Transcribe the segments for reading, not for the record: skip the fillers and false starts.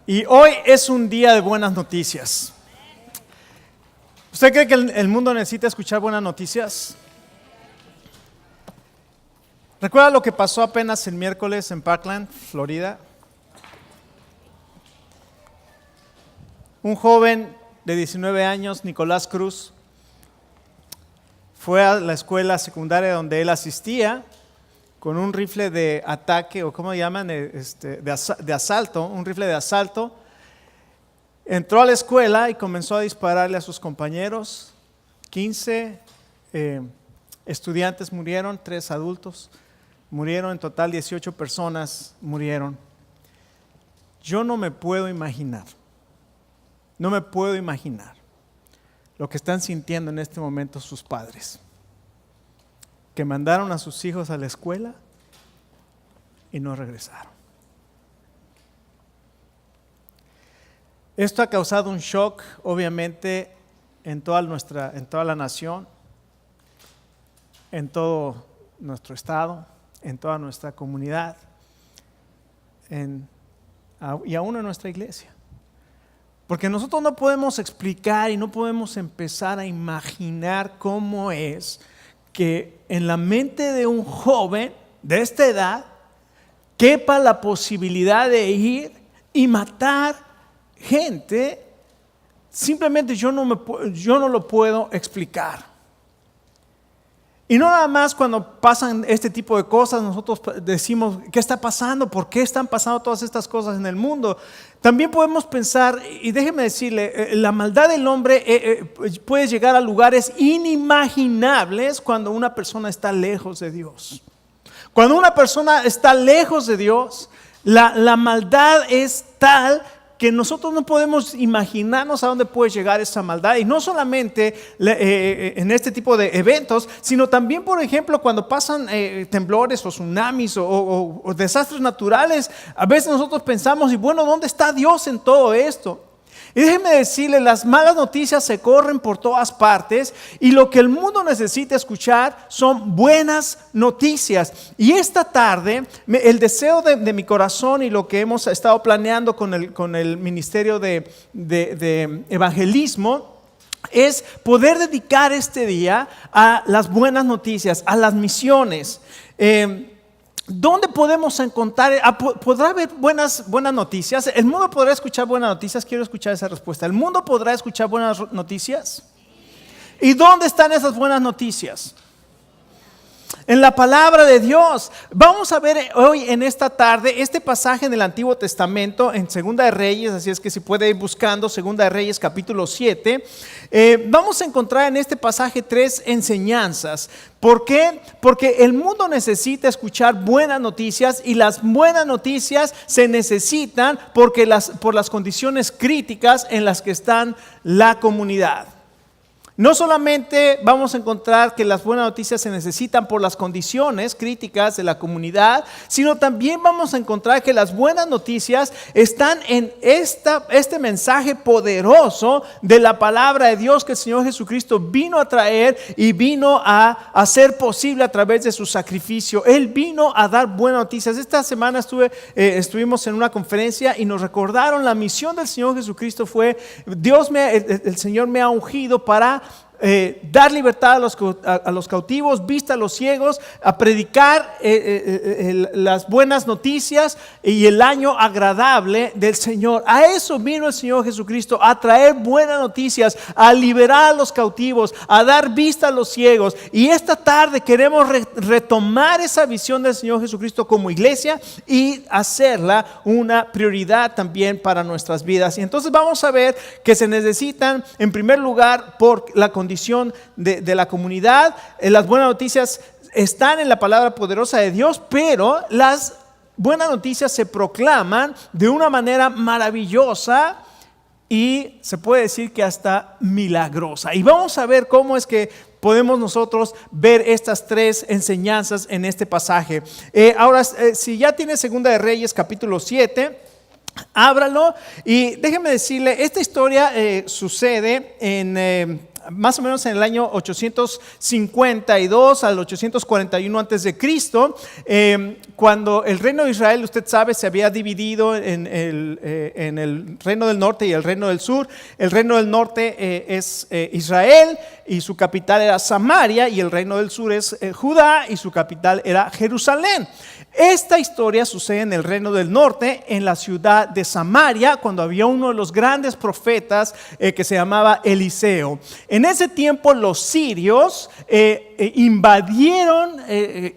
Y hoy es un día de buenas noticias. ¿Usted cree que el mundo necesita escuchar buenas noticias? ¿Recuerda lo que pasó apenas el miércoles en Parkland, Florida? Un joven de 19 años, Nicolás Cruz, fue a la escuela secundaria donde él asistía con un rifle de ataque, o ¿cómo llaman? De asalto, un rifle de asalto. Entró a la escuela y comenzó a dispararle a sus compañeros. 15 estudiantes murieron, 3 adultos murieron, en total 18 personas murieron. Yo no me puedo imaginar lo que están sintiendo en este momento sus padres, que mandaron a sus hijos a la escuela y no regresaron. Esto ha causado un shock, obviamente, en toda la nación, en todo nuestro estado, en toda nuestra comunidad, y aún en nuestra iglesia. Porque nosotros no podemos explicar y no podemos empezar a imaginar cómo es que en la mente de un joven de esta edad quepa la posibilidad de ir y matar gente. Simplemente yo no lo puedo explicar. Y no nada más cuando pasan este tipo de cosas nosotros decimos, ¿qué está pasando? ¿Por qué están pasando todas estas cosas en el mundo? También podemos pensar, y déjeme decirle, la maldad del hombre puede llegar a lugares inimaginables cuando una persona está lejos de Dios. Cuando una persona está lejos de Dios, la maldad es tal que nosotros no podemos imaginarnos a dónde puede llegar esa maldad. Y no solamente en este tipo de eventos, sino también, por ejemplo, cuando pasan temblores o tsunamis o desastres naturales. A veces nosotros pensamos, y bueno, ¿dónde está Dios en todo esto? Y déjeme decirle, las malas noticias se corren por todas partes y lo que el mundo necesita escuchar son buenas noticias. Y esta tarde, el deseo de mi corazón y lo que hemos estado planeando con el ministerio de evangelismo es poder dedicar este día a las buenas noticias, a las misiones. ¿Dónde podemos encontrar? ¿Podrá haber buenas noticias? ¿El mundo podrá escuchar buenas noticias? Quiero escuchar esa respuesta. ¿El mundo podrá escuchar buenas noticias? ¿Y dónde están esas buenas noticias? En la palabra de Dios. Vamos a ver hoy en esta tarde este pasaje en el Antiguo Testamento en Segunda de Reyes, así es que si puede ir buscando Segunda de Reyes capítulo 7, vamos a encontrar en este pasaje 3 enseñanzas. ¿Por qué? Porque el mundo necesita escuchar buenas noticias y las buenas noticias se necesitan por las condiciones críticas en las que está la comunidad. No solamente vamos a encontrar que las buenas noticias se necesitan por las condiciones críticas de la comunidad, sino también vamos a encontrar que las buenas noticias están en este mensaje poderoso de la palabra de Dios que el Señor Jesucristo vino a traer y vino a hacer posible a través de su sacrificio. Él vino a dar buenas noticias. Esta semana estuvimos en una conferencia y nos recordaron la misión del Señor Jesucristo fue, el Señor me ha ungido para dar libertad a los cautivos, vista a los ciegos, a predicar las buenas noticias y el año agradable del Señor. A eso vino el Señor Jesucristo, a traer buenas noticias, a liberar a los cautivos, a dar vista a los ciegos. Y esta tarde queremos retomar esa visión del Señor Jesucristo como iglesia y hacerla una prioridad también para nuestras vidas. Y entonces vamos a ver que se necesitan, en primer lugar, por la condición de la comunidad. Las buenas noticias están en la palabra poderosa de Dios, pero las buenas noticias se proclaman de una manera maravillosa y se puede decir que hasta milagrosa. Y vamos a ver cómo es que podemos nosotros ver estas 3 enseñanzas en este pasaje. Ahora, si ya tiene Segunda de Reyes capítulo 7, ábralo y déjeme decirle, esta historia sucede más o menos en el año 852 al 841 antes de Cristo, cuando el reino de Israel, usted sabe, se había dividido en el reino del norte y el reino del sur. El reino del norte es Israel y su capital era Samaria, y el reino del sur es Judá y su capital era Jerusalén. Esta historia sucede en el reino del norte, en la ciudad de Samaria, cuando había uno de los grandes profetas que se llamaba Eliseo. En ese tiempo los sirios invadieron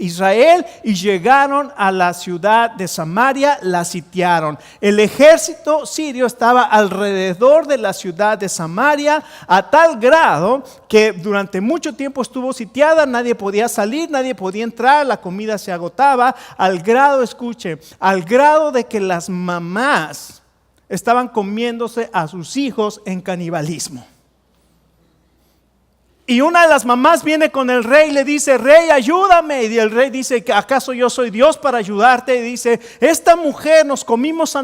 Israel y llegaron a la ciudad de Samaria, la sitiaron. El ejército sirio estaba alrededor de la ciudad de Samaria a tal grado que durante mucho tiempo estuvo sitiada, nadie podía salir, nadie podía entrar, la comida se agotaba, al grado, escuche, al grado de que las mamás estaban comiéndose a sus hijos en canibalismo. Y una de las mamás viene con el rey y le dice: rey, ayúdame. Y el rey dice: ¿acaso yo soy Dios para ayudarte? Y dice: esta mujer, nos comimos a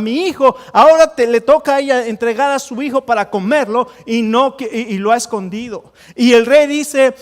mi hijo, ahora le toca a ella entregar a su hijo para comerlo, y lo ha escondido. Y el rey dice: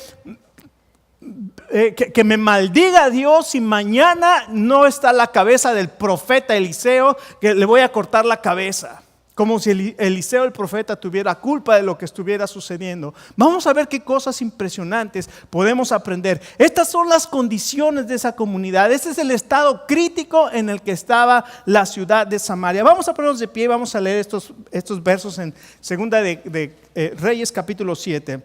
que me maldiga Dios si mañana no está la cabeza del profeta Eliseo, que le voy a cortar la cabeza. Como si Eliseo el profeta tuviera culpa de lo que estuviera sucediendo. Vamos a ver qué cosas impresionantes podemos aprender. Estas son las condiciones de esa comunidad. Este es el estado crítico en el que estaba la ciudad de Samaria. Vamos a ponernos de pie y vamos a leer estos versos en Segunda de Reyes capítulo 7.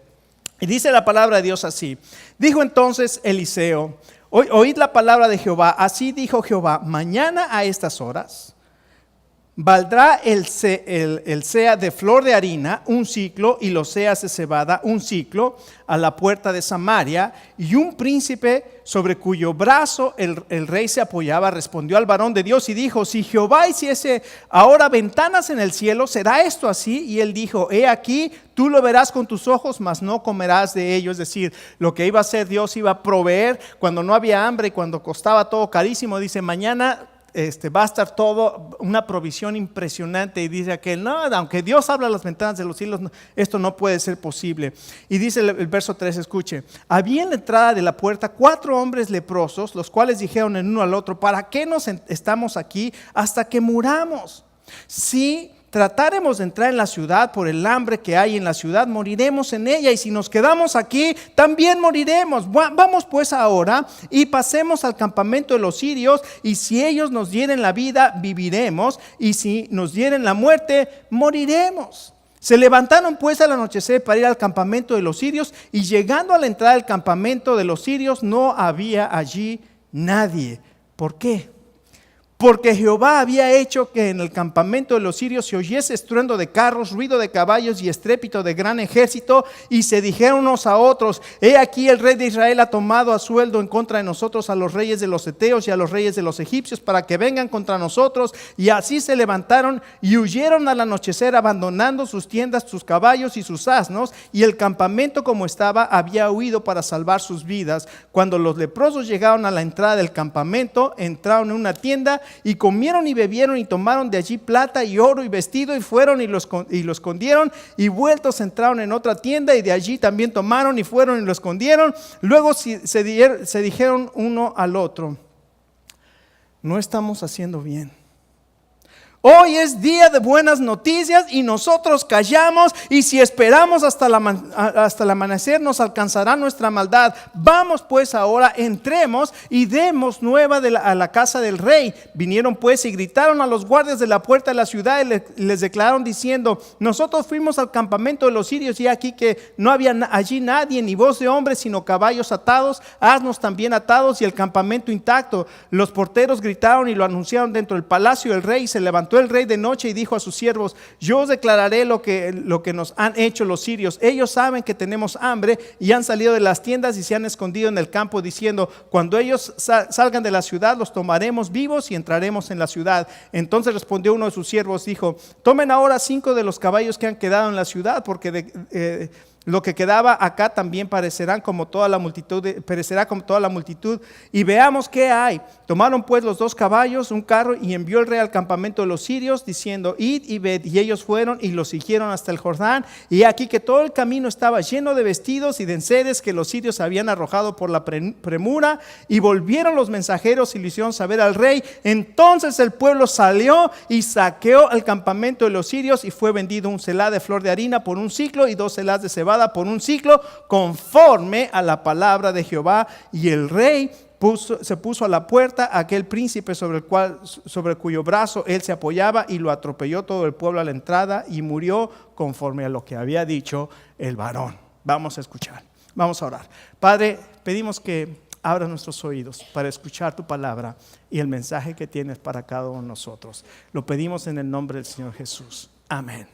Y dice la palabra de Dios así: dijo entonces Eliseo: oíd la palabra de Jehová. Así dijo Jehová: mañana a estas horas valdrá el sea de flor de harina un siclo, y los seas de cebada un siclo, a la puerta de Samaria. Y un príncipe sobre cuyo brazo el rey se apoyaba respondió al varón de Dios y dijo: si Jehová hiciese ahora ventanas en el cielo, ¿será esto así? Y él dijo: he aquí, tú lo verás con tus ojos, mas no comerás de ello. Es decir, lo que iba a hacer Dios, iba a proveer cuando no había hambre y cuando costaba todo carísimo. Dice: mañana va a estar todo una provisión impresionante. Y dice aquel: no, aunque Dios habla las ventanas de los cielos, esto no puede ser posible. Y dice el verso 3, escuche: había en la entrada de la puerta 4 hombres leprosos, los cuales dijeron el uno al otro: ¿para qué nos estamos aquí hasta que muramos? Si tratáremos de entrar en la ciudad por el hambre que hay en la ciudad, moriremos en ella, y si nos quedamos aquí, también moriremos. Vamos pues ahora y pasemos al campamento de los sirios, y si ellos nos dieren la vida, viviremos, y si nos dieren la muerte, moriremos. Se levantaron pues al anochecer para ir al campamento de los sirios, y llegando a la entrada del campamento de los sirios, no había allí nadie. ¿Por qué? Porque Jehová había hecho que en el campamento de los sirios se oyese estruendo de carros, ruido de caballos y estrépito de gran ejército. Y se dijeron unos a otros: he aquí, el rey de Israel ha tomado a sueldo en contra de nosotros a los reyes de los heteos y a los reyes de los egipcios, para que vengan contra nosotros. Y así se levantaron y huyeron al anochecer, abandonando sus tiendas, sus caballos y sus asnos. Y el campamento, como estaba, había huido para salvar sus vidas. Cuando los leprosos llegaron a la entrada del campamento, entraron en una tienda y comieron y bebieron, y tomaron de allí plata y oro y vestido, y fueron y lo escondieron, y vueltos entraron en otra tienda, y de allí también tomaron y fueron y lo escondieron. Luego se dijeron uno al otro: no estamos haciendo bien. Hoy es día de buenas noticias y nosotros callamos, y si esperamos hasta el amanecer nos alcanzará nuestra maldad. Vamos pues ahora, entremos y demos nueva a la casa del rey. Vinieron pues y gritaron a los guardias de la puerta de la ciudad, y les declararon diciendo: nosotros fuimos al campamento de los sirios, y aquí que no había allí nadie, ni voz de hombre, sino caballos atados, asnos también atados, y el campamento intacto. Los porteros gritaron y lo anunciaron dentro del palacio del rey, y se levantó el rey de noche y dijo a sus siervos: yo os declararé lo que nos han hecho los sirios. Ellos saben que tenemos hambre, y han salido de las tiendas y se han escondido en el campo, diciendo: cuando ellos salgan de la ciudad, los tomaremos vivos y entraremos en la ciudad. Entonces respondió uno de sus siervos, dijo: tomen ahora 5 de los caballos que han quedado en la ciudad, porque Lo que quedaba acá también perecerá como toda la multitud. Y veamos qué hay. Tomaron pues los 2 caballos, un carro, y envió el rey al campamento de los sirios, diciendo: id y ved. Y ellos fueron y los siguieron hasta el Jordán. Y aquí que todo el camino estaba lleno de vestidos y de enseres que los sirios habían arrojado por la premura. Y volvieron los mensajeros y le hicieron saber al rey. Entonces el pueblo salió y saqueó el campamento de los sirios, y fue vendido un selá de flor de harina por un siclo y 2 selás de cebada por un siclo, conforme a la palabra de Jehová. Y el rey se puso a la puerta aquel príncipe sobre cuyo brazo él se apoyaba, y lo atropelló todo el pueblo a la entrada, y murió conforme a lo que había dicho el varón. Vamos a escuchar, vamos a orar. Padre, pedimos que abra nuestros oídos para escuchar tu palabra y el mensaje que tienes para cada uno de nosotros. Lo pedimos en el nombre del Señor Jesús. Amén.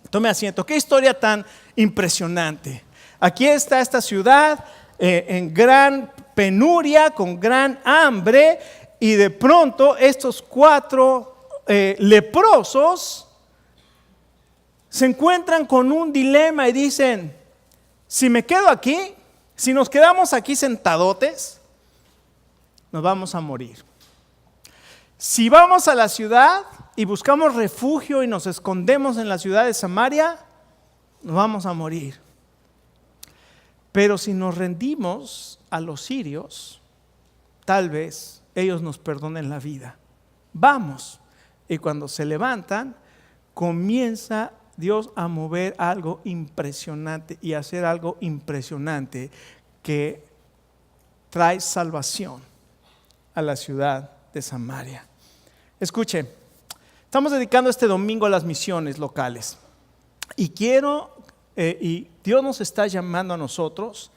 Tome asiento. Qué historia tan impresionante. Aquí está esta ciudad en gran penuria, con gran hambre, y de pronto estos 4 leprosos se encuentran con un dilema y dicen: si me quedo aquí, si nos quedamos aquí sentadotes, nos vamos a morir. Si vamos a la ciudad y buscamos refugio y nos escondemos en la ciudad de Samaria, nos vamos a morir. Pero si nos rendimos a los sirios, tal vez ellos nos perdonen la vida. Vamos. Y cuando se levantan, comienza Dios a mover algo impresionante y hacer algo impresionante que trae salvación a la ciudad de Samaria. Escuche, estamos dedicando este domingo a las misiones locales, y y Dios nos está llamando a nosotros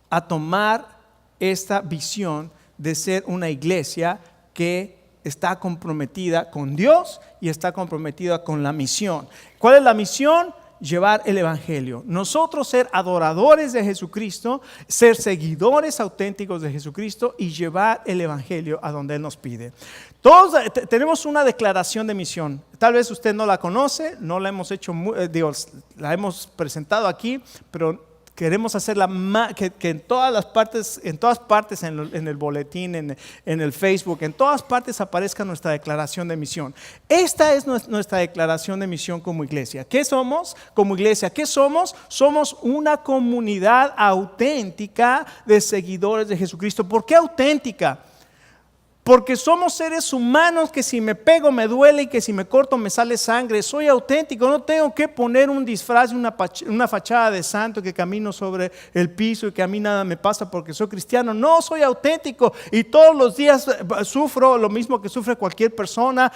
a tomar esta visión de ser una iglesia que está comprometida con Dios y está comprometida con la misión. ¿Cuál es la misión? Llevar el evangelio. Nosotros ser adoradores de Jesucristo, ser seguidores auténticos de Jesucristo y llevar el evangelio a donde Él nos pide. Todos tenemos una declaración de misión. Tal vez usted no la conoce, no la hemos hecho, la hemos presentado aquí, pero queremos hacerla que en todas partes, en el boletín, en el Facebook, en todas partes aparezca nuestra declaración de misión. Esta es nuestra declaración de misión como iglesia. ¿Qué somos como iglesia? ¿Qué somos? Somos una comunidad auténtica de seguidores de Jesucristo. ¿Por qué auténtica? Porque somos seres humanos que si me pego me duele y que si me corto me sale sangre. Soy auténtico, no tengo que poner un disfraz, una fachada de santo que camino sobre el piso y que a mí nada me pasa porque soy cristiano. No, soy auténtico y todos los días sufro lo mismo que sufre cualquier persona.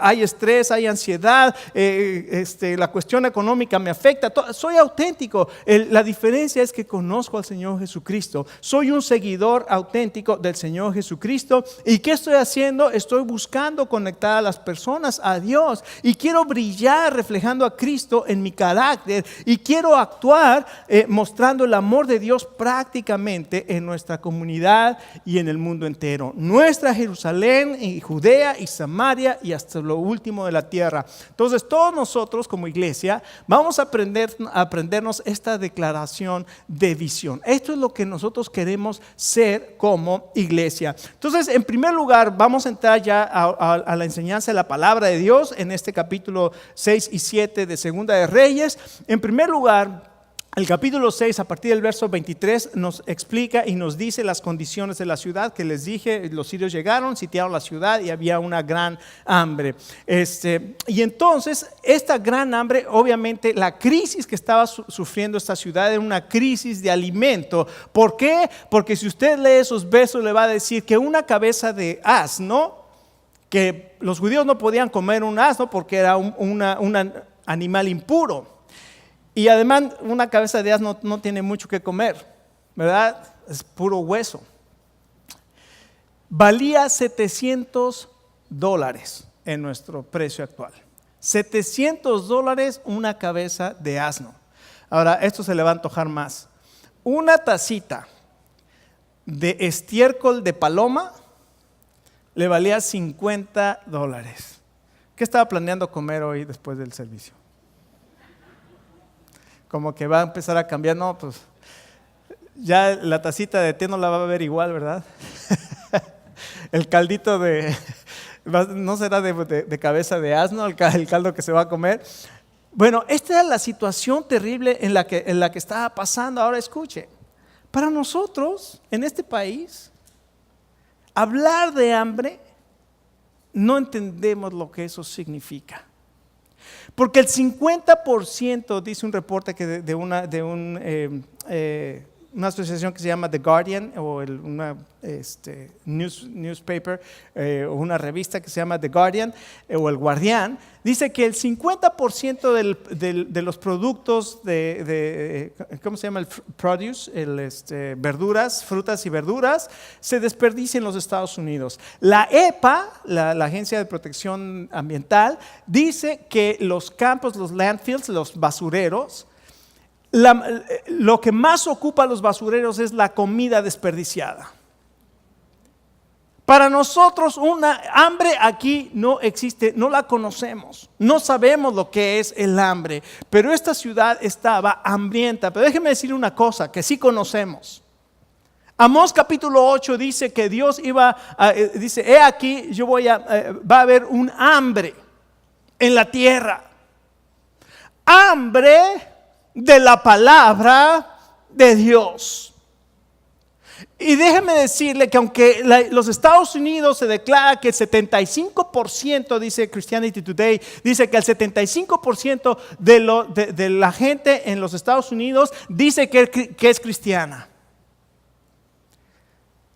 Hay estrés, hay ansiedad, la cuestión económica me afecta. Soy auténtico. La diferencia es que conozco al Señor Jesucristo. Soy un seguidor auténtico del Señor Jesucristo. ¿Y qué estoy haciendo? Estoy buscando conectar a las personas a Dios y quiero brillar reflejando a Cristo en mi carácter y quiero actuar mostrando el amor de Dios prácticamente en nuestra comunidad y en el mundo entero. Nuestra Jerusalén y Judea y Samaria y hasta lo último de la tierra. Entonces todos nosotros como iglesia vamos a aprendernos esta declaración de visión. Esto es lo que nosotros queremos ser como iglesia. Entonces, en primer lugar, vamos a entrar ya a la enseñanza de la palabra de Dios en este capítulo 6 y 7 de Segunda de Reyes. En primer lugar, el capítulo 6, a partir del verso 23, nos explica y nos dice las condiciones de la ciudad que les dije. Los sirios llegaron, sitiaron la ciudad y había una gran hambre. Y entonces, esta gran hambre, obviamente, la crisis que estaba sufriendo esta ciudad era una crisis de alimento. ¿Por qué? Porque si usted lee esos versos, le va a decir que una cabeza de asno, que los judíos no podían comer un asno porque era un animal impuro. Y además una cabeza de asno no tiene mucho que comer, ¿verdad? Es puro hueso. Valía $700 en nuestro precio actual. $700 una cabeza de asno. Ahora, esto se le va a antojar más. Una tacita de estiércol de paloma le valía $50. ¿Qué estaba planeando comer hoy después del servicio? como que va a empezar a cambiar. No, pues ya la tacita de té no la va a ver igual, ¿verdad? El caldito no será de cabeza de asno, el caldo que se va a comer. Bueno, esta es la situación terrible en la que estaba pasando. Ahora escuche, para nosotros en este país, hablar de hambre, no entendemos lo que eso significa. Porque el 50%, dice un reporte que de una asociación que se llama The Guardian, o una newspaper, o una revista que se llama The Guardian, o El Guardián, dice que el 50% de los productos ¿cómo se llama? El produce, verduras, frutas y verduras, se desperdicia en los Estados Unidos. La EPA, la Agencia de Protección Ambiental, dice que los campos, los landfills, los basureros, lo que más ocupa a los basureros es la comida desperdiciada. Para nosotros una hambre aquí no existe, no la conocemos, no sabemos lo que es el hambre, pero esta ciudad estaba hambrienta. Pero déjeme decir una cosa que sí conocemos. Amós capítulo 8 dice que Dios dice, he aquí va a haber un hambre en la tierra. Hambre de la palabra de Dios. Y déjeme decirle que aunque los Estados Unidos se declara que el 75%, dice Christianity Today, dice que el 75% de la gente en los Estados Unidos dice que es cristiana.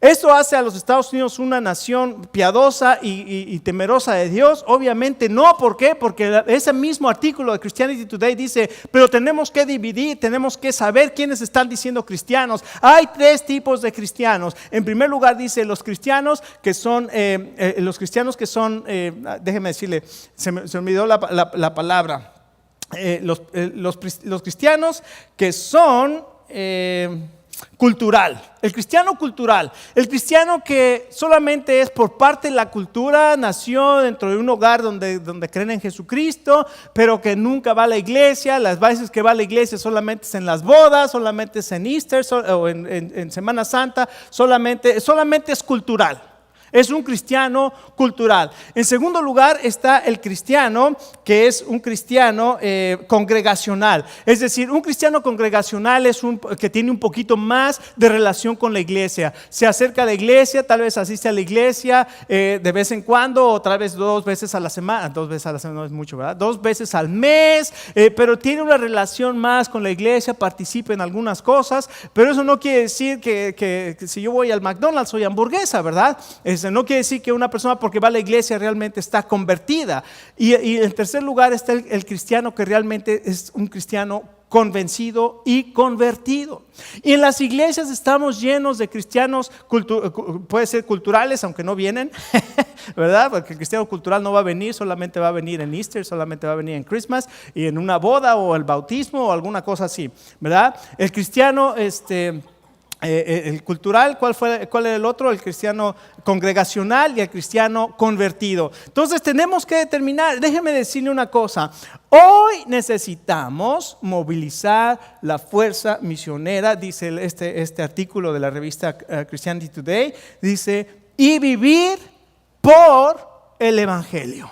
Esto hace a los Estados Unidos una nación piadosa y temerosa de Dios. Obviamente no, ¿por qué? Porque ese mismo artículo de Christianity Today dice, pero tenemos que dividir, tenemos que saber quiénes están diciendo cristianos. Hay 3 tipos de cristianos. En primer lugar dice los cristianos que son, déjeme decirle, se me olvidó la palabra. Los cristianos que son cultural, el cristiano cultural, el cristiano que solamente es por parte de la cultura, nació dentro de un hogar donde creen en Jesucristo, pero que nunca va a la iglesia. Las veces que va a la iglesia solamente es en las bodas, solamente es en Easter o en Semana Santa, solamente es cultural. Es un cristiano cultural. En segundo lugar está el cristiano que es un cristiano congregacional. Es decir, un cristiano congregacional es que tiene un poquito más de relación con la iglesia. Se acerca a la iglesia, tal vez asiste a la iglesia de vez en cuando, o tal vez 2 veces a la semana. 2 veces a la semana no es mucho, ¿verdad? 2 veces al mes, pero tiene una relación más con la iglesia, participa en algunas cosas. Pero eso no quiere decir que si yo voy al McDonald's soy hamburguesa, ¿verdad? No quiere decir que una persona porque va a la iglesia realmente está convertida. Y en tercer lugar está el cristiano que realmente es un cristiano convencido y convertido. Y en las iglesias estamos llenos de cristianos, puede ser culturales, aunque no vienen, ¿verdad? Porque el cristiano cultural no va a venir, solamente va a venir en Easter, solamente va a venir en Christmas y en una boda o el bautismo o alguna cosa así, ¿verdad? El cristiano el cultural, ¿cuál era el otro? El cristiano congregacional y el cristiano convertido. Entonces tenemos que determinar, déjeme decirle una cosa, hoy necesitamos movilizar la fuerza misionera, dice este artículo de la revista Christianity Today, dice, y vivir por el evangelio.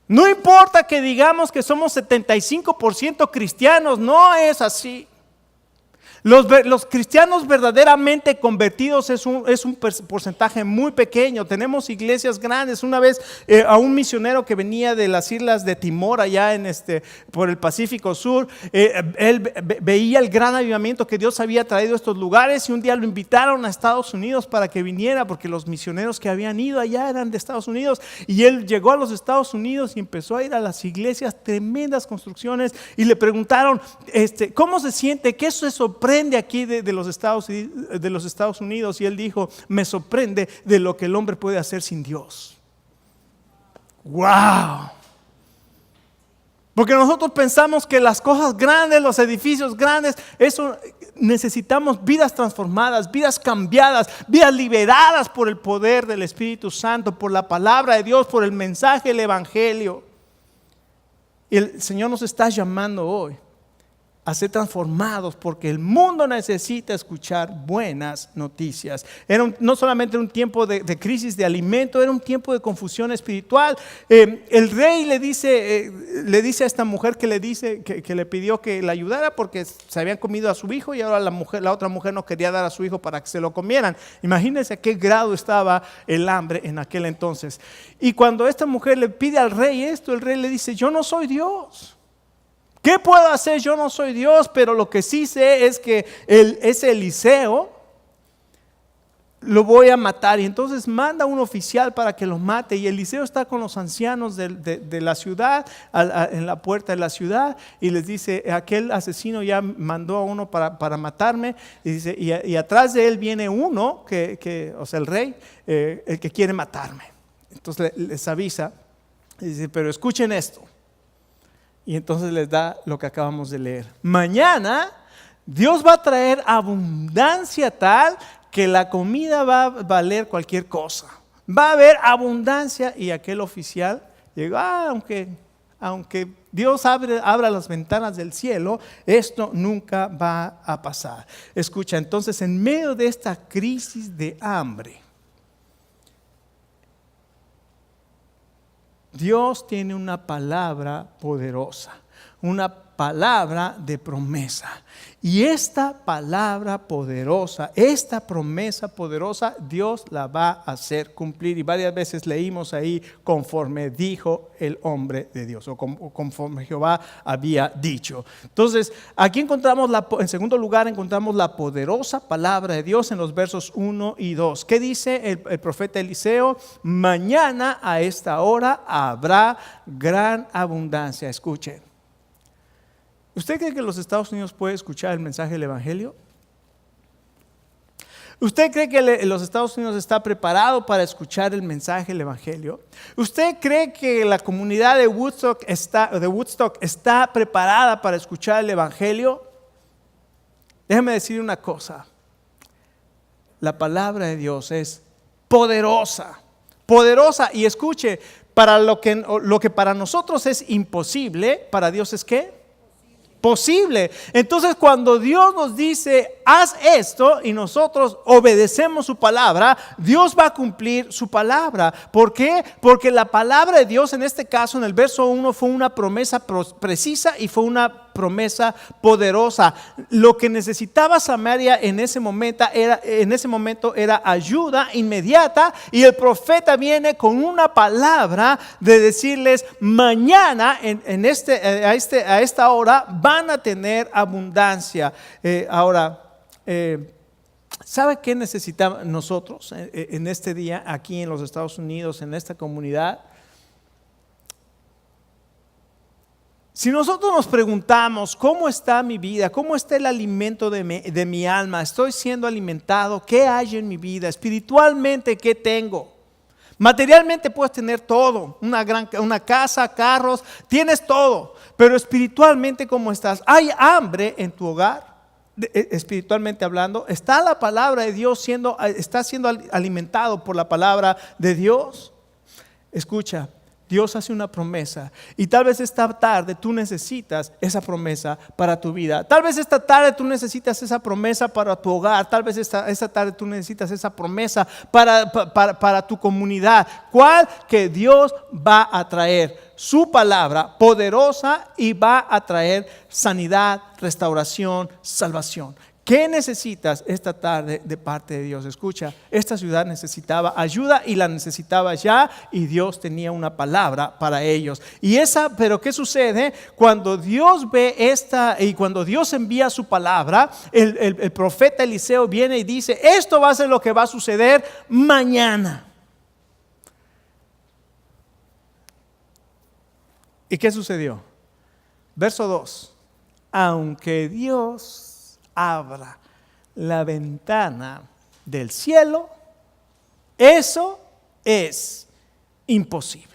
No importa que digamos que somos 75% cristianos, no es así. Los cristianos verdaderamente convertidos es un porcentaje muy pequeño. Tenemos iglesias grandes. Una vez a un misionero que venía de las islas de Timor, allá por el Pacífico Sur, él veía el gran avivamiento que Dios había traído a estos lugares, y un día lo invitaron a Estados Unidos para que viniera, porque los misioneros que habían ido allá eran de Estados Unidos, y él llegó a los Estados Unidos y empezó a ir a las iglesias, tremendas construcciones, y le preguntaron, ¿cómo se siente? ¿Qué se sorprende aquí de los Estados Unidos? Y él dijo, me sorprende de lo que el hombre puede hacer sin Dios. ¡Wow! Porque nosotros pensamos que las cosas grandes, los edificios grandes, eso necesitamos vidas transformadas, vidas cambiadas, vidas liberadas por el poder del Espíritu Santo, por la palabra de Dios, por el mensaje del Evangelio. Y el Señor nos está llamando hoy a ser transformados, porque el mundo necesita escuchar buenas noticias. No solamente un tiempo de crisis de alimento, era un tiempo de confusión espiritual. El rey le dice a esta mujer que le pidió que la ayudara porque se habían comido a su hijo y ahora la otra mujer no quería dar a su hijo para que se lo comieran. Imagínense a qué grado estaba el hambre en aquel entonces. Y cuando esta mujer le pide al rey esto, el rey le dice: yo no soy Dios. ¿Qué puedo hacer? Yo no soy Dios, pero lo que sí sé es que ese Eliseo lo voy a matar. Y entonces manda un oficial para que lo mate. Y Eliseo está con los ancianos de la ciudad, en la puerta de la ciudad, y les dice: aquel asesino ya mandó a uno para matarme. Y dice, y atrás de él viene uno, o sea, el rey, el que quiere matarme. Entonces les avisa, y dice: pero escuchen esto. Y entonces les da lo que acabamos de leer. Mañana Dios va a traer abundancia tal que la comida va a valer cualquier cosa. Va a haber abundancia. Y aquel oficial llegó: aunque Dios abra las ventanas del cielo, esto nunca va a pasar. Escucha, entonces en medio de esta crisis de hambre, Dios tiene una palabra poderosa, una palabra de promesa. Y esta palabra poderosa, esta promesa poderosa, Dios la va a hacer cumplir. Y varias veces leímos ahí: conforme dijo el hombre de Dios, o conforme Jehová había dicho. Entonces, aquí encontramos, en segundo lugar, encontramos la poderosa palabra de Dios en los versos 1 y 2. ¿Qué dice el profeta Eliseo? Mañana a esta hora habrá gran abundancia. Escuchen. ¿Usted cree que los Estados Unidos puede escuchar el mensaje del Evangelio? ¿Usted cree que los Estados Unidos está preparado para escuchar el mensaje del Evangelio? ¿Usted cree que la comunidad de Woodstock está preparada para escuchar el Evangelio? Déjeme decir una cosa: la palabra de Dios es poderosa, poderosa. Y escuche, para lo que para nosotros es imposible, para Dios es ¿qué? Posible. Entonces, cuando Dios nos dice: haz esto, y nosotros obedecemos su palabra, Dios va a cumplir su palabra. ¿Por qué? Porque la palabra de Dios, en este caso, en el verso 1, fue una promesa precisa y fue una promesa poderosa. Lo que necesitaba Samaria en ese momento era ayuda inmediata, y el profeta viene con una palabra de decirles: mañana a esta hora van a tener abundancia. ¿Sabe qué necesitamos nosotros en este día aquí en los Estados Unidos, en esta comunidad? Si nosotros nos preguntamos: ¿cómo está mi vida? ¿Cómo está el alimento de mi alma? ¿Estoy siendo alimentado? ¿Qué hay en mi vida? Espiritualmente, ¿qué tengo? Materialmente puedes tener todo, una casa, carros, tienes todo. Pero espiritualmente, ¿cómo estás? ¿Hay hambre en tu hogar? Espiritualmente hablando, ¿está la palabra de Dios está siendo alimentado por la palabra de Dios? Escucha, Dios hace una promesa, y tal vez esta tarde tú necesitas esa promesa para tu vida. Tal vez esta tarde tú necesitas esa promesa para tu hogar. Tal vez esta tarde tú necesitas esa promesa para tu comunidad. ¿Cuál? Que Dios va a traer su palabra poderosa y va a traer sanidad, restauración, salvación. ¿Qué necesitas esta tarde de parte de Dios? Escucha, esta ciudad necesitaba ayuda y la necesitaba ya, y Dios tenía una palabra para ellos. Pero ¿qué sucede? Cuando Dios ve y cuando Dios envía su palabra, el profeta Eliseo viene y dice: esto va a ser lo que va a suceder mañana. ¿Y qué sucedió? Verso 2. Aunque Dios abra la ventana del cielo, eso es imposible.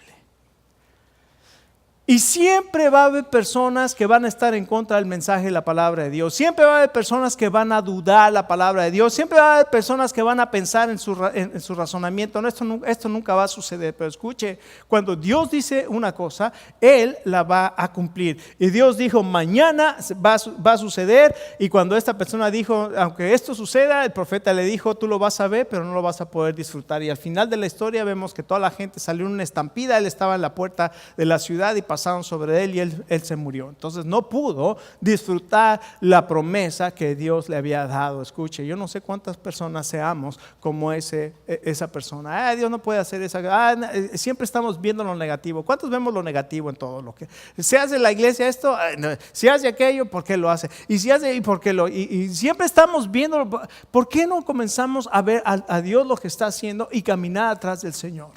Y siempre va a haber personas que van a estar en contra del mensaje de la palabra de Dios. Siempre va a haber personas que van a dudar la palabra de Dios. Siempre va a haber personas que van a pensar en su razonamiento. No, esto nunca va a suceder. Pero escuche, cuando Dios dice una cosa, Él la va a cumplir. Y Dios dijo, mañana va a suceder. Y cuando esta persona dijo, aunque esto suceda, el profeta le dijo, tú lo vas a ver, pero no lo vas a poder disfrutar. Y al final de la historia vemos que toda la gente salió en una estampida. Él estaba en la puerta de la ciudad y pasaron sobre él y él se murió. Entonces no pudo disfrutar la promesa que Dios le había dado. Escuche, yo no sé cuántas personas seamos como esa persona. Dios no puede hacer eso. Siempre estamos viendo lo negativo. ¿Cuántos vemos lo negativo en todo lo que se hace en la iglesia? Esto, si hace aquello, ¿por qué lo hace? Y si hace, ¿y por qué lo? Y siempre estamos viendo. ¿Por qué no comenzamos a ver a Dios lo que está haciendo y caminar atrás del Señor?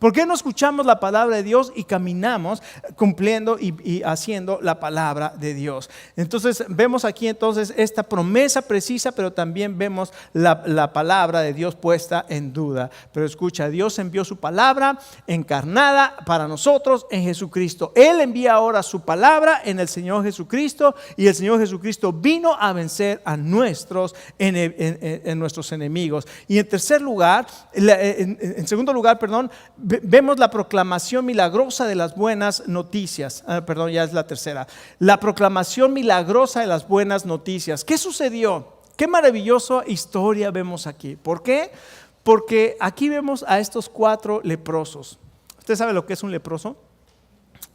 ¿Por qué no escuchamos la palabra de Dios y caminamos cumpliendo y haciendo la palabra de Dios? Entonces vemos aquí esta promesa precisa, pero también vemos la palabra de Dios puesta en duda. Pero escucha, Dios envió su palabra encarnada para nosotros en Jesucristo. Él envía ahora su palabra en el Señor Jesucristo, y el Señor Jesucristo vino a vencer a nuestros enemigos. Y en segundo lugar, vemos la proclamación milagrosa de las buenas noticias. Ya es la tercera. La proclamación milagrosa de las buenas noticias. ¿Qué sucedió? Qué maravillosa historia vemos aquí. ¿Por qué? Porque aquí vemos a estos 4 leprosos. ¿Usted sabe lo que es un leproso?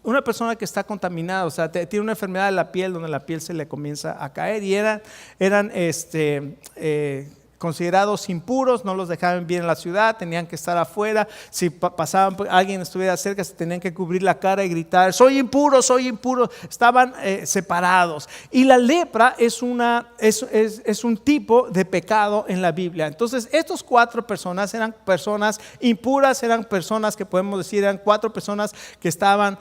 Una persona que está contaminada, o sea, tiene una enfermedad de la piel donde la piel se le comienza a caer, y eran considerados impuros, no los dejaban vivir en la ciudad, tenían que estar afuera. Si pasaban, alguien estuviera cerca, se tenían que cubrir la cara y gritar, soy impuro, soy impuro. Estaban separados. Y la lepra es un tipo de pecado en la Biblia. Entonces estas 4 personas eran personas impuras, eran personas que podemos decir, eran 4 personas que estaban,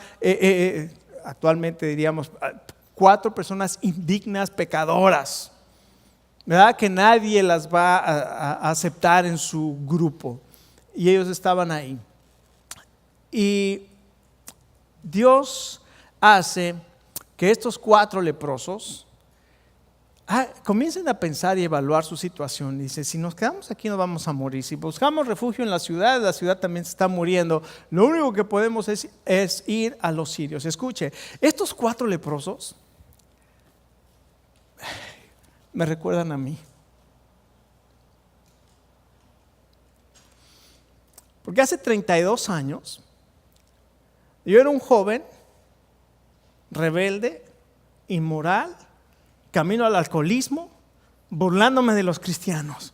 actualmente diríamos, 4 personas indignas, pecadoras, ¿verdad? Que nadie las va a aceptar en su grupo. Y ellos estaban ahí. Y Dios hace que estos 4 leprosos comiencen a pensar y evaluar su situación. Dice, si nos quedamos aquí nos vamos a morir. Si buscamos refugio en la ciudad también se está muriendo. Lo único que podemos es ir a los sirios. Escuche, estos 4 leprosos me recuerdan a mí. Porque hace 32 años yo era un joven rebelde, inmoral, camino al alcoholismo, burlándome de los cristianos.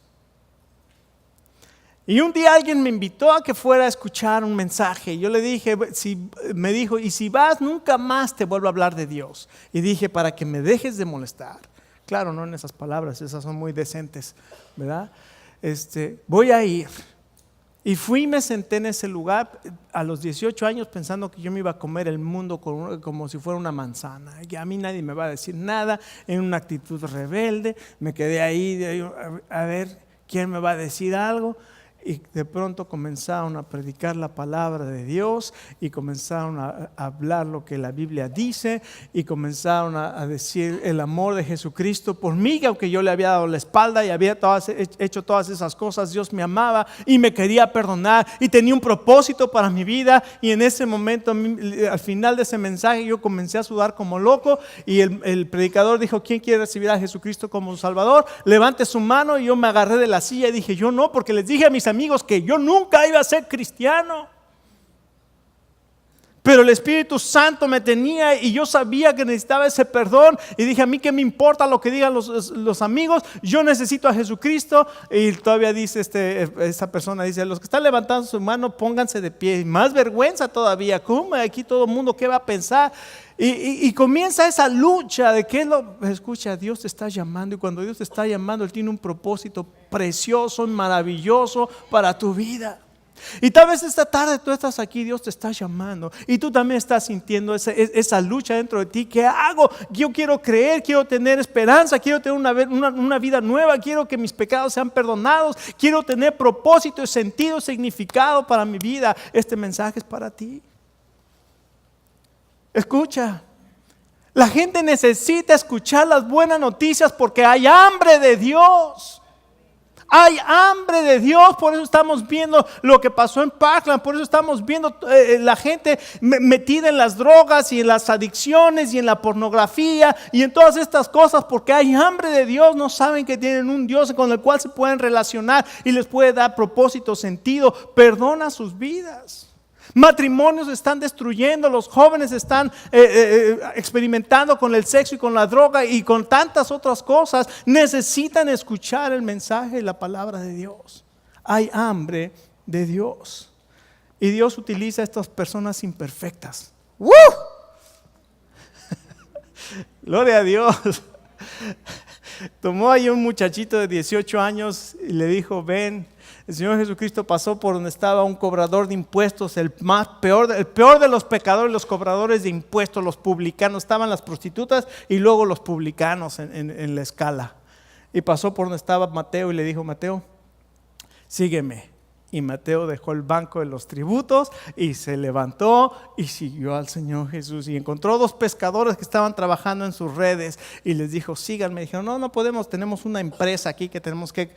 Y un día alguien me invitó a que fuera a escuchar un mensaje. Yo le dije, me dijo, y si vas, nunca más te vuelvo a hablar de Dios. Y dije, para que me dejes de molestar. Claro, no en esas palabras, esas son muy decentes, ¿verdad? Voy a ir. Y fui y me senté en ese lugar a los 18 años pensando que yo me iba a comer el mundo como si fuera una manzana. Y a mí nadie me va a decir nada, en una actitud rebelde. Me quedé ahí a ver quién me va a decir algo. Y de pronto comenzaron a predicar la palabra de Dios y comenzaron a hablar lo que la Biblia dice, y comenzaron a decir el amor de Jesucristo por mí, que aunque yo le había dado la espalda y había hecho todas esas cosas, Dios me amaba y me quería perdonar y tenía un propósito para mi vida. Y en ese momento, al final de ese mensaje, yo comencé a sudar como loco, y el predicador dijo, ¿quién quiere recibir a Jesucristo como su Salvador? Levante su mano. Y yo me agarré de la silla y dije, yo no, porque les dije a mis amigos que yo nunca iba a ser cristiano. Pero el Espíritu Santo me tenía y yo sabía que necesitaba ese perdón. Y dije, a mí qué me importa lo que digan los amigos, yo necesito a Jesucristo. Y todavía dice esta persona, dice, los que están levantando su mano, pónganse de pie. Y más vergüenza todavía, ¿cómo? Aquí todo el mundo, ¿qué va a pensar? Y comienza esa lucha de que escucha, Dios te está llamando, y cuando Dios te está llamando, Él tiene un propósito precioso, maravilloso para tu vida. Y tal vez esta tarde tú estás aquí, Dios te está llamando, y tú también estás sintiendo esa lucha dentro de ti. ¿Qué hago? Yo quiero creer, quiero tener esperanza, quiero tener una vida nueva, quiero que mis pecados sean perdonados, quiero tener propósito, sentido, significado para mi vida. Este mensaje es para ti. Escucha. La gente necesita escuchar las buenas noticias porque hay hambre de Dios. Hay hambre de Dios, por eso estamos viendo lo que pasó en Parkland, por eso estamos viendo la gente metida en las drogas y en las adicciones y en la pornografía y en todas estas cosas, porque hay hambre de Dios. No saben que tienen un Dios con el cual se pueden relacionar y les puede dar propósito, sentido, perdona sus vidas. Matrimonios se están destruyendo, los jóvenes están experimentando con el sexo y con la droga y con tantas otras cosas. Necesitan escuchar el mensaje y la palabra de Dios. Hay hambre de Dios. Y Dios utiliza a estas personas imperfectas. ¡Woo! Gloria a Dios. Tomó ahí un muchachito de 18 años y le dijo, ven. El Señor Jesucristo pasó por donde estaba un cobrador de impuestos, el peor de los pecadores, los cobradores de impuestos, los publicanos. Estaban las prostitutas y luego los publicanos en la escala. Y pasó por donde estaba Mateo y le dijo, Mateo, sígueme. Y Mateo dejó el banco de los tributos y se levantó y siguió al Señor Jesús. Y encontró dos pescadores que estaban trabajando en sus redes y les dijo, síganme. Dijeron, no podemos, tenemos una empresa aquí que tenemos que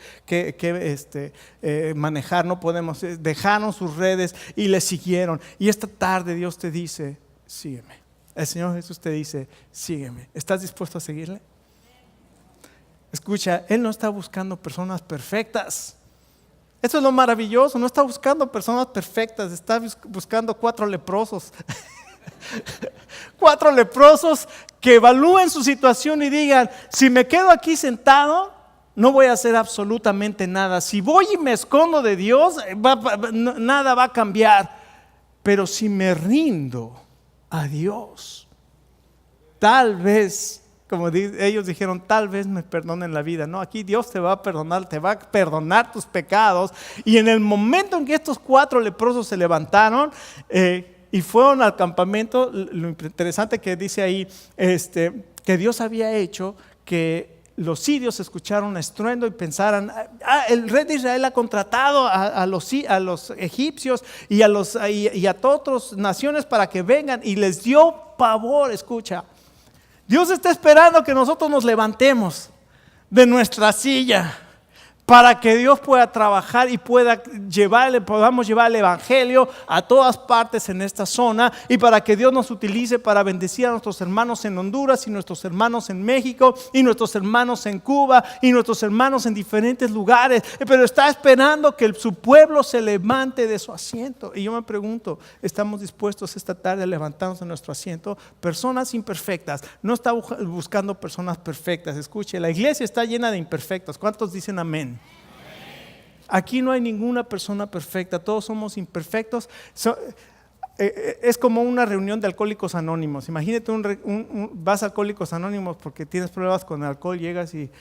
manejar, no podemos. Dejaron sus redes y le siguieron. Y esta tarde Dios te dice, sígueme. El Señor Jesús te dice, sígueme. ¿Estás dispuesto a seguirle? Escucha, Él no está buscando personas perfectas. Eso es lo maravilloso, no está buscando personas perfectas, está buscando 4 leprosos. 4 leprosos que evalúen su situación y digan, si me quedo aquí sentado, no voy a hacer absolutamente nada. Si voy y me escondo de Dios, nada va a cambiar. Pero si me rindo a Dios, tal vez, como ellos dijeron, tal vez me perdonen la vida. No, aquí Dios te va a perdonar tus pecados. Y en el momento en que estos 4 leprosos se levantaron y fueron al campamento, lo interesante que dice ahí, que Dios había hecho que los sirios escucharon estruendo y pensaran, el rey de Israel ha contratado a los egipcios y a todas otras naciones para que vengan, y les dio pavor. Escucha, Dios está esperando que nosotros nos levantemos de nuestra silla para que Dios pueda trabajar y podamos llevar el evangelio a todas partes en esta zona, y para que Dios nos utilice para bendecir a nuestros hermanos en Honduras y nuestros hermanos en México y nuestros hermanos en Cuba y nuestros hermanos en diferentes lugares. Pero está esperando que su pueblo se levante de su asiento. Y yo me pregunto, ¿estamos dispuestos esta tarde a levantarnos de nuestro asiento? Personas imperfectas, no está buscando personas perfectas. Escuche, la iglesia está llena de imperfectos. ¿Cuántos dicen amén? Aquí no hay ninguna persona perfecta, todos somos imperfectos. Es como una reunión de alcohólicos anónimos. Imagínate, vas a Alcohólicos Anónimos porque tienes problemas con el alcohol, llegas y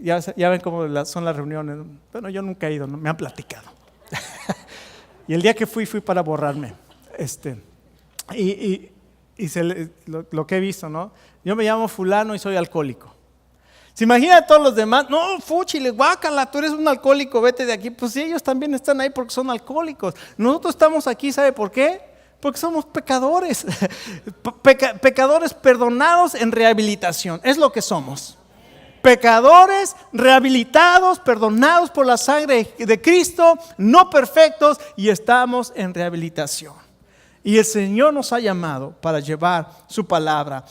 ya ven cómo son las reuniones. Bueno, yo nunca he ido, ¿no? Me han platicado. Y el día que fui para borrarme. Lo que he visto, ¿no? Yo me llamo fulano y soy alcohólico. ¿Se imagina a todos los demás? No, fúchile, guácala, tú eres un alcohólico, vete de aquí. Pues sí, ellos también están ahí porque son alcohólicos. Nosotros estamos aquí, ¿sabe por qué? Porque somos pecadores. Pecadores perdonados en rehabilitación, es lo que somos. Pecadores rehabilitados, perdonados por la sangre de Cristo, no perfectos, y estamos en rehabilitación. Y el Señor nos ha llamado para llevar su palabra.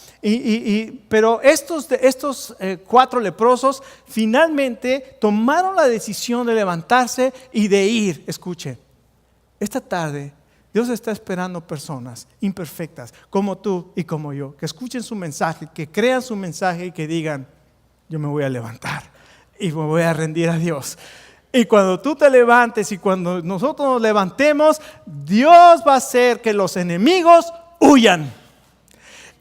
Pero estos 4 leprosos finalmente tomaron la decisión de levantarse y de ir. Escuche, esta tarde Dios está esperando personas imperfectas como tú y como yo, que escuchen su mensaje, que crean su mensaje y que digan, yo me voy a levantar y me voy a rendir a Dios. Y cuando tú te levantes y cuando nosotros nos levantemos, Dios va a hacer que los enemigos huyan.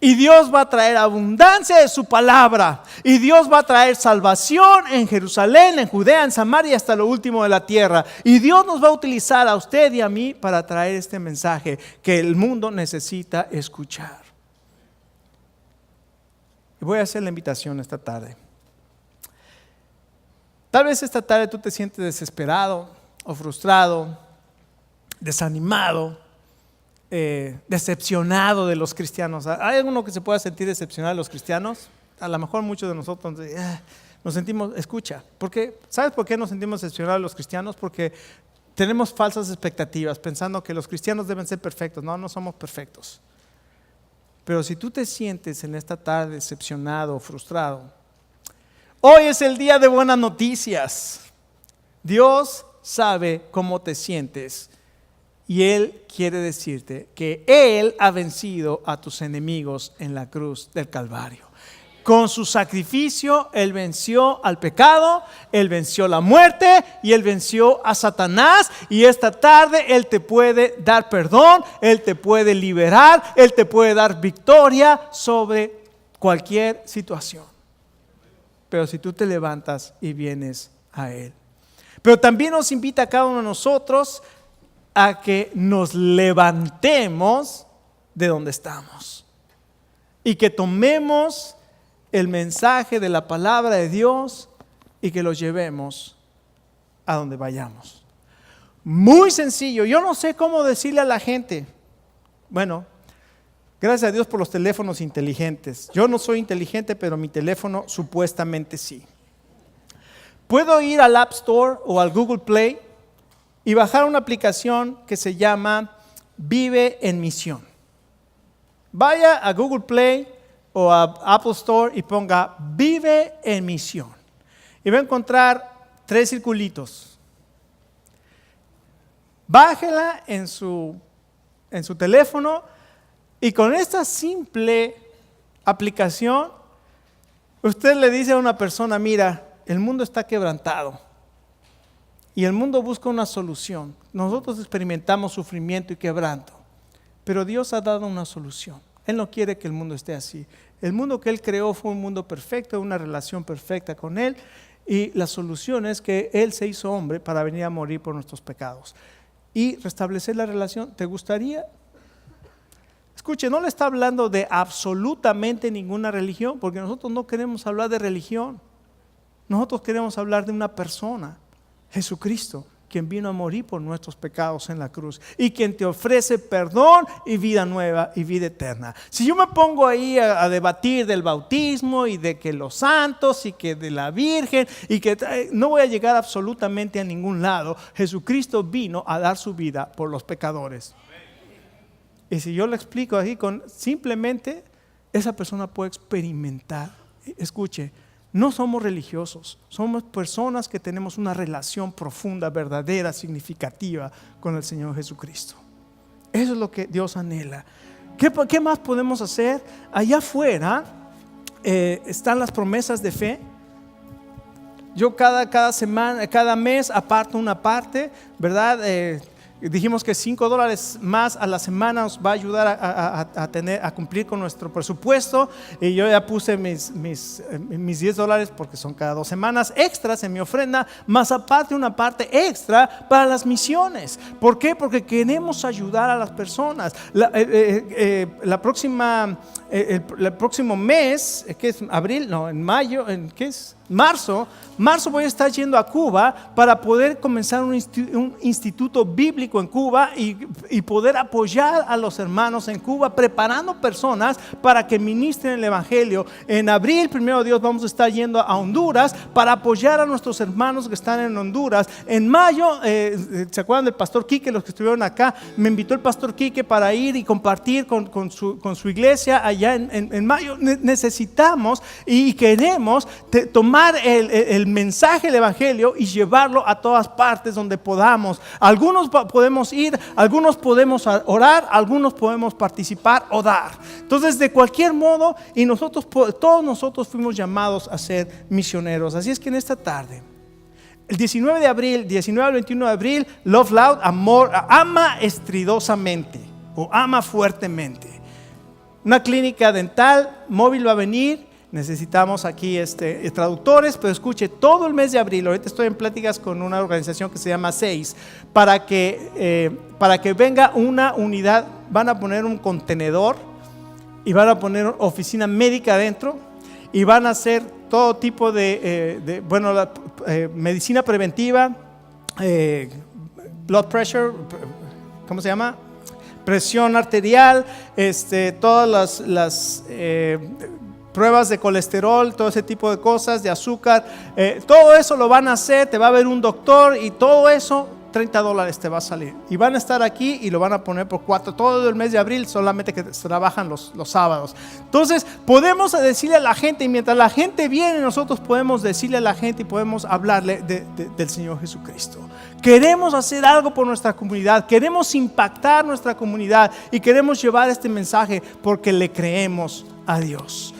Y Dios va a traer abundancia de su palabra. Y Dios va a traer salvación en Jerusalén, en Judea, en Samaria, hasta lo último de la tierra. Y Dios nos va a utilizar a usted y a mí para traer este mensaje que el mundo necesita escuchar. Y voy a hacer la invitación esta tarde. Tal vez esta tarde tú te sientes desesperado o frustrado, desanimado, decepcionado de los cristianos. ¿Hay alguno que se pueda sentir decepcionado de los cristianos? A lo mejor muchos de nosotros nos sentimos, escucha, ¿sabes por qué nos sentimos decepcionados de los cristianos? Porque tenemos falsas expectativas, pensando que los cristianos deben ser perfectos. No somos perfectos. Pero si tú te sientes en esta tarde decepcionado o frustrado, hoy es el día de buenas noticias. Dios sabe cómo te sientes y Él quiere decirte que Él ha vencido a tus enemigos en la cruz del Calvario. Con su sacrificio Él venció al pecado, Él venció la muerte y Él venció a Satanás. Y esta tarde Él te puede dar perdón, Él te puede liberar, Él te puede dar victoria sobre cualquier situación. Pero si tú te levantas y vienes a Él. Pero también nos invita a cada uno de nosotros a que nos levantemos de donde estamos y que tomemos el mensaje de la palabra de Dios y que lo llevemos a donde vayamos. Muy sencillo. Yo no sé cómo decirle a la gente. Bueno, gracias a Dios por los teléfonos inteligentes. Yo no soy inteligente, pero mi teléfono supuestamente sí. Puedo ir al App Store o al Google Play y bajar una aplicación que se llama Vive en Misión. Vaya a Google Play o a Apple Store y ponga Vive en Misión. Y va a encontrar 3 circulitos. Bájela en su teléfono y con esta simple aplicación, usted le dice a una persona, mira, el mundo está quebrantado y el mundo busca una solución. Nosotros experimentamos sufrimiento y quebranto, pero Dios ha dado una solución. Él no quiere que el mundo esté así. El mundo que Él creó fue un mundo perfecto, una relación perfecta con Él, y la solución es que Él se hizo hombre para venir a morir por nuestros pecados y restablecer la relación. ¿Te gustaría? Escuche, no le está hablando de absolutamente ninguna religión, porque nosotros no queremos hablar de religión. Nosotros queremos hablar de una persona, Jesucristo, quien vino a morir por nuestros pecados en la cruz y quien te ofrece perdón y vida nueva y vida eterna. Si yo me pongo ahí a debatir del bautismo y de que los santos y que de la Virgen y que no voy a llegar absolutamente a ningún lado. Jesucristo vino a dar su vida por los pecadores. Y si yo le explico aquí, simplemente esa persona puede experimentar. Escuche, no somos religiosos, somos personas que tenemos una relación profunda, verdadera, significativa con el Señor Jesucristo. Eso es lo que Dios anhela. ¿Qué más podemos hacer? Allá afuera están las promesas de fe. Yo cada semana, cada mes aparto una parte, ¿verdad? Dijimos que $5 más a la semana nos va a ayudar a cumplir con nuestro presupuesto. Y yo ya puse mis $10 porque son cada 2 semanas extras en mi ofrenda, más aparte una parte extra para las misiones. ¿Por qué? Porque queremos ayudar a las personas. El próximo mes, ¿qué es? ¿Abril? No, en mayo, ¿qué es? Marzo voy a estar yendo a Cuba para poder comenzar un instituto bíblico en Cuba y poder apoyar a los hermanos en Cuba, preparando personas para que ministren el evangelio. En abril, primero Dios, vamos a estar yendo a Honduras para apoyar a nuestros hermanos que están en Honduras. En mayo, ¿se acuerdan del pastor Quique? Los que estuvieron acá, me invitó el pastor Quique para ir y compartir con su iglesia allá en mayo. Necesitamos y queremos tomar el mensaje del evangelio y llevarlo a todas partes donde podamos. Algunos podemos ir, algunos podemos orar, algunos podemos participar o dar. Entonces, de cualquier modo, y todos nosotros fuimos llamados a ser misioneros. Así es que en esta tarde, el 19 al 21 de abril, Love Loud, ama estridosamente o ama fuertemente. Una clínica dental móvil va a venir. Necesitamos aquí traductores, pero escuche, todo el mes de abril, ahorita estoy en pláticas con una organización que se llama 6, para que venga una unidad. Van a poner un contenedor y van a poner oficina médica adentro y van a hacer todo tipo de medicina preventiva, blood pressure, ¿cómo se llama? presión arterial, todas las pruebas de colesterol, todo ese tipo de cosas, de azúcar, todo eso lo van a hacer, te va a ver un doctor y todo eso, $30 te va a salir. Y van a estar aquí y lo van a poner por 4 todo el mes de abril, solamente que trabajan los sábados. Entonces podemos decirle a la gente, y mientras la gente viene, nosotros podemos decirle a la gente y podemos hablarle del Señor Jesucristo. Queremos hacer algo por nuestra comunidad, queremos impactar nuestra comunidad y queremos llevar este mensaje porque le creemos a Dios.